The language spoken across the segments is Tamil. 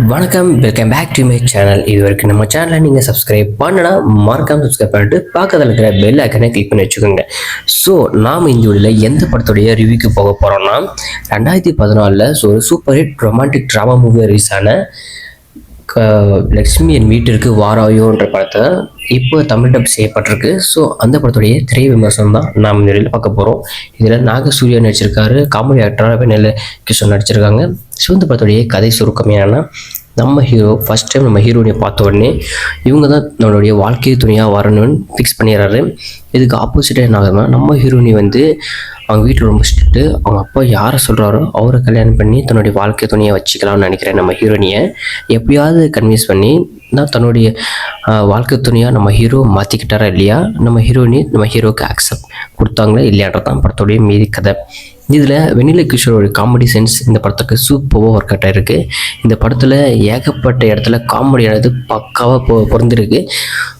வணக்கம், welcome back to my channel. இது வரைக்கும் நம்ம சேனலை நீங்கள் சப்ஸ்கிரைப் பண்ணனா மறக்காம சப்ஸ்கிரைப் பண்ணிட்டு பக்கத்தில் இருக்கிற பெல் ஐக்கனை கிளிக் பண்ணி வச்சுக்கோங்க. ஸோ நாம் இந்த வீடியோவில் எந்த படத்துடைய ரிவ்யூக்கு போக போகிறோம்னா 2014 ஒரு super hit romantic drama movie release ஆன லக்ஷ்மி என் வீட்டிற்கு வாராயோன்ற படத்தை இப்போ தமிழ் டப் செய்யப்பட்டிருக்கு. ஸோ அந்த படத்துடைய திரை விமர்சனம் தான் நாம் இந்த வீடியோவில் பார்க்க போகிறோம். இதில் நாகசூர்யா நடிச்சிருக்காரு, காமெடி ஆக்டராக வெண்ணில கிஷோர் நடிச்சிருக்காங்க. ஸோ இந்த படத்துடைய கதை சுருக்கமையான நம்ம ஹீரோ ஃபஸ்ட் டைம் நம்ம ஹீரோயினை பார்த்த உடனே இவங்க தான் நம்மளுடைய வாழ்க்கை துணையாக வரணும்னு ஃபிக்ஸ் பண்ணிடுறாரு. இதுக்கு ஆப்போசிட்டாக என்ன ஆகுதுன்னா, நம்ம ஹீரோயினி வந்து அவங்க வீட்டில் ரொம்ப ஸ்ட்ரிக்ட்டு. அவங்க அப்பா யாரை சொல்கிறாரோ அவரை கல்யாணம் பண்ணி தன்னுடைய வாழ்க்கை துணையை வச்சுக்கலாம்னு நினைக்கிறேன். நம்ம ஹீரோயினியை எப்படியாவது கன்வின்ஸ் பண்ணி நான் தன்னுடைய வாழ்க்கை துணையாக நம்ம ஹீரோ மாற்றிக்கிட்டாரா இல்லையா, நம்ம ஹீரோயினி நம்ம ஹீரோவுக்கு அக்செப்ட் கொடுத்தாங்களா இல்லையான்றதான் படத்துடைய மீதி கதை. இதில் வெண்ணில கிஷோரோட காமெடி சென்ஸ் இந்த படத்துக்கு சூப்பராக ஒர்க் அவுட் ஆகிருக்கு. இந்த படத்தில் ஏகப்பட்ட இடத்துல காமெடியானது பக்காவாக பொருந்திருக்கு.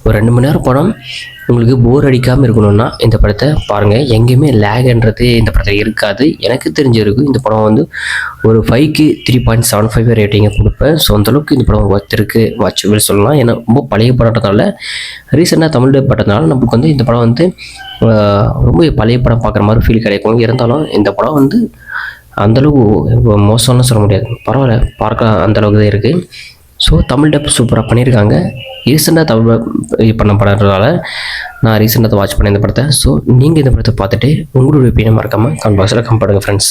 ஒரு 2 மணி நேரம் படம் உங்களுக்கு போர் அடிக்காமல் இருக்கணும்னா இந்த படத்தை பாருங்கள். எங்கேயுமே லேக்ன்றது இந்த படத்தில் இருக்காது. எனக்கு தெரிஞ்சிருக்கு இந்த படம் வந்து ஒரு 5க்கு 3.75 ரேட்டிங்கை கொடுப்பேன். ஸோ அந்தளவுக்கு இந்த படம் ஒர்த்திருக்கு, வாட்சபிள் சொல்லலாம். ஏன்னா ரொம்ப பழைய படத்தினால, ரீசெண்டாக தமிழ் படத்தினால நமக்கு வந்து இந்த படம் வந்து ரொம்ப பழைய படம் பார்க்குற மாதிரி ஃபீல் கிடைக்கும். இருந்தாலும் இந்த படம் வந்து அந்தளவுக்கு மோசம்னு சொல்ல முடியாது, பரவாயில்ல, பார்க்க அந்தளவுக்கு தான் இருக்குது. ஸோ தமிழ் டப் சூப்பராக பண்ணியிருக்காங்க. ரீசெண்டாக தமிழ் பண்ண படன்றதால நான் ரீசெண்டாக வாட்ச் பண்ணேன் இந்த படத்தை. ஸோ நீங்கள் இந்த படத்தை பார்த்துட்டு உங்களுடைய ஒப்பீனியன் மறக்காமல் கமெண்ட் பாக்ஸில் கமெண்ட் பண்ணுங்கள் ஃப்ரெண்ட்ஸ்.